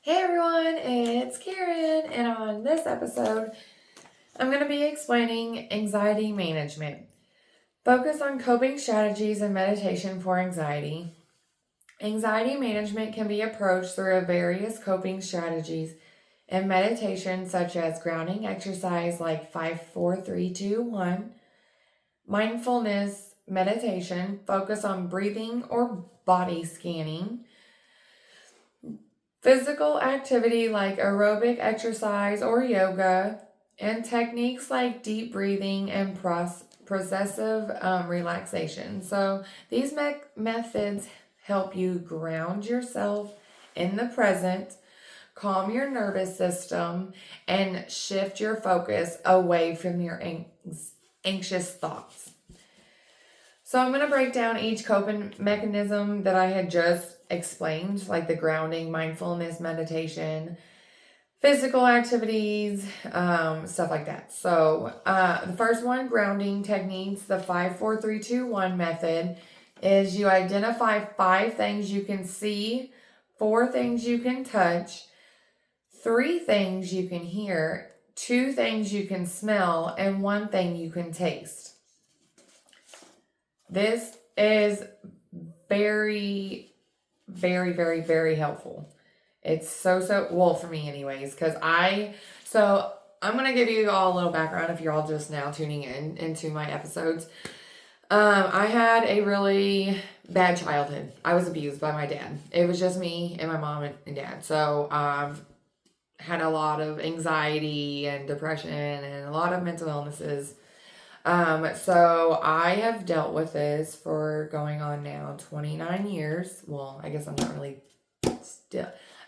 Hey everyone, it's Karen, and on this episode, I'm going to be explaining anxiety management. Focus on coping strategies and meditation for anxiety. Anxiety management can be approached through various coping strategies and meditation, such as grounding exercise like 5-4-3-2-1, mindfulness meditation, focus on breathing or body scanning, physical activity like aerobic exercise or yoga, and techniques like deep breathing and processive relaxation. So, these methods help you ground yourself in the present, calm your nervous system, and shift your focus away from your anxious thoughts. So I'm going to break down each coping mechanism that I had just explained, like the grounding, mindfulness, meditation, physical activities, stuff like that. So the first one, grounding techniques, the 5-4-3-2-1 method, is you identify 5 things you can see, 4 things you can touch, 3 things you can hear, 2 things you can smell, and 1 thing you can taste. This is very, very, very, very helpful. It's so, well, for me anyways, because I'm going to give you all a little background if you're all just now tuning in into my episodes. I had a really bad childhood. I was abused by my dad. It was just me and my mom and dad. So I've had a lot of anxiety and depression and a lot of mental illnesses. So I have dealt with this for going on now 29 years. Well, I guess I'm not really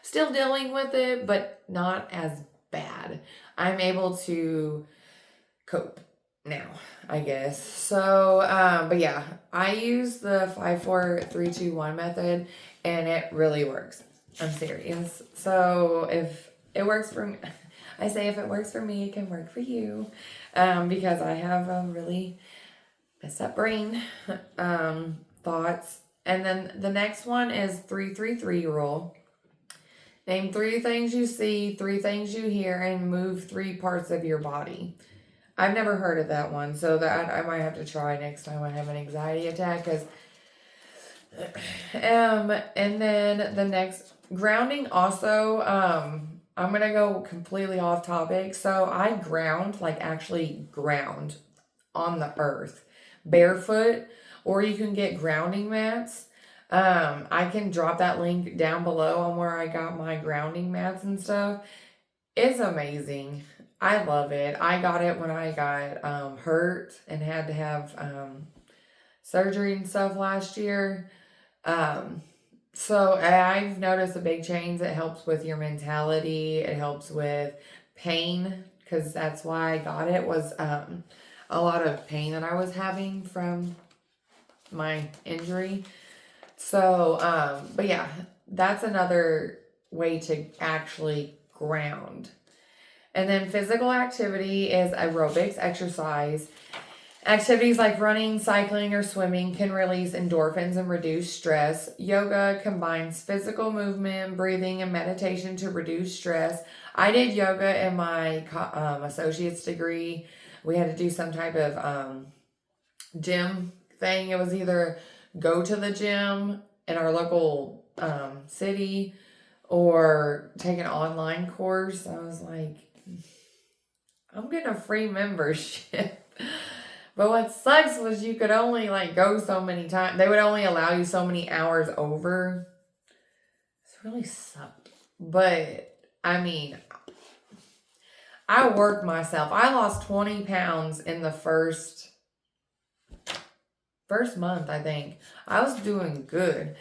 still dealing with it, but not as bad. I'm able to cope now, I guess. So, but yeah, I use the 5-4-3-2-1 method and it really works. I'm serious. So if it works for me, I say if it works for me, it can work for you. Because I have a really messed up brain, thoughts. And then the next one is 3-3-3 rule. Name 3 things you see, 3 things you hear, and move 3 parts of your body. I've never heard of that one, so that I might have to try next time I have an anxiety attack. Cause, and then the next grounding also. I'm gonna go completely off topic. So I ground, like actually ground on the earth, barefoot, or you can get grounding mats. I can drop that link down below on where I got my grounding mats and stuff. It's amazing. I love it. I got it when I got hurt and had to have surgery and stuff last year. So I've noticed a big change. It helps with your mentality. It helps with pain, because that's why I got it, was a lot of pain that I was having from my injury. So, but yeah, that's another way to actually ground. And then physical activity is aerobics, exercise. Activities like running, cycling, or swimming can release endorphins and reduce stress. Yoga combines physical movement, breathing, and meditation to reduce stress. I did yoga in my associate's degree. We had to do some type of gym thing. It was either go to the gym in our local city or take an online course. I was like, I'm getting a free membership. But what sucks was you could only like go so many times. They would only allow you so many hours over. It's really sucked. But I mean, I worked myself. I lost 20 pounds in the first month, I think. I was doing good.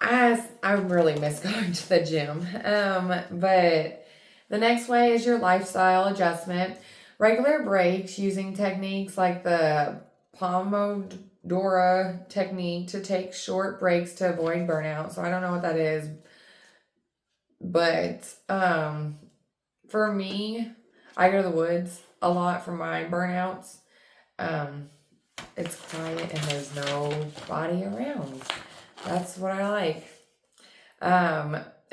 I really miss going to the gym. But the next way is your lifestyle adjustment. Regular breaks using techniques like the Pomodoro technique to take short breaks to avoid burnout. So I don't know what that is. But for me, I go to the woods a lot for my burnouts. It's quiet and there's nobody around. That's what I like.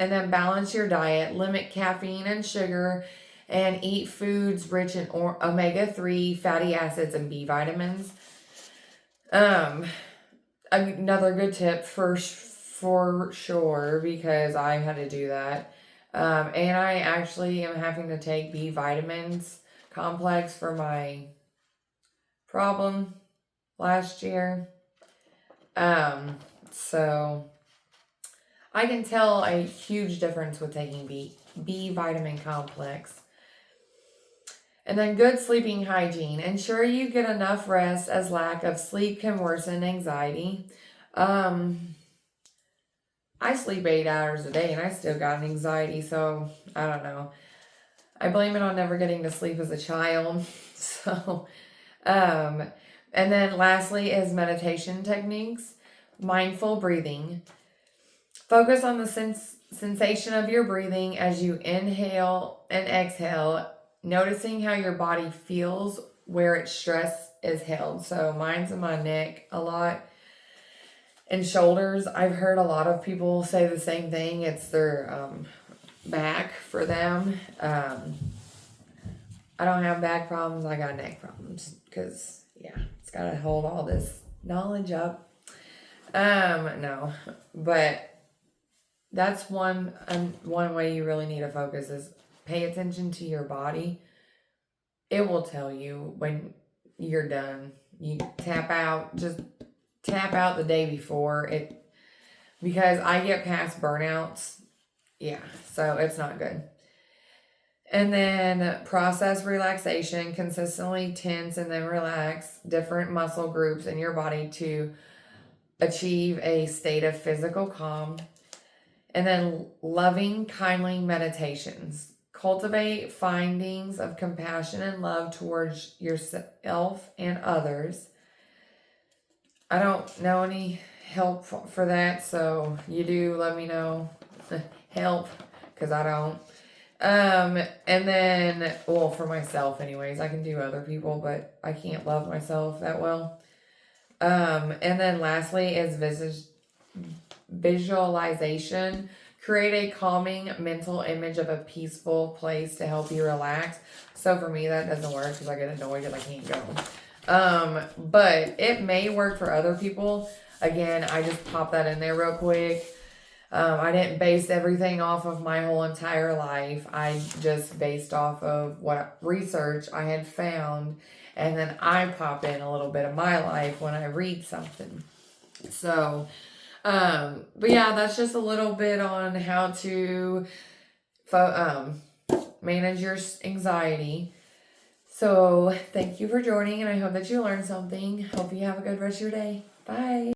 And then balance your diet, limit caffeine and sugar, and eat foods rich in omega-3 fatty acids and B vitamins. Another good tip for sure, because I had to do that. And I actually am having to take B vitamins complex for my problem last year. So I can tell a huge difference with taking B vitamin complex. And then good sleeping hygiene. Ensure you get enough rest, as lack of sleep can worsen anxiety. I sleep 8 hours a day and I still got anxiety, so I don't know. I blame it on never getting to sleep as a child. So, and then lastly is meditation techniques, mindful breathing. Focus on the sensation of your breathing as you inhale and exhale, noticing how your body feels where its stress is held. So mine's in my neck a lot and shoulders. I've heard a lot of people say the same thing. It's their back for them. I don't have back problems. I got neck problems because, yeah, it's got to hold all this knowledge up. No, but that's one way you really need to focus is pay attention to your body. It will tell you when you're done. You tap out, just tap out the day before it, because I get past burnouts. Yeah, so it's not good. And then process relaxation, consistently tense and then relax different muscle groups in your body to achieve a state of physical calm. And then loving, kindly meditations. Cultivate findings of compassion and love towards yourself and others. I don't know any help for that, so you do let me know. Help, because I don't. And then, well, for myself anyways, I can do other people, but I can't love myself that well. And then lastly is visualization. Create a calming mental image of a peaceful place to help you relax. So for me, that doesn't work because I get annoyed and I can't go. But it may work for other people. Again, I just pop that in there real quick. I didn't base everything off of my whole entire life. I just based off of what research I had found. And then I pop in a little bit of my life when I read something. So, but yeah, that's just a little bit on how to manage your anxiety. So thank you for joining, and I hope that you learned something. Hope you have a good rest of your day. Bye.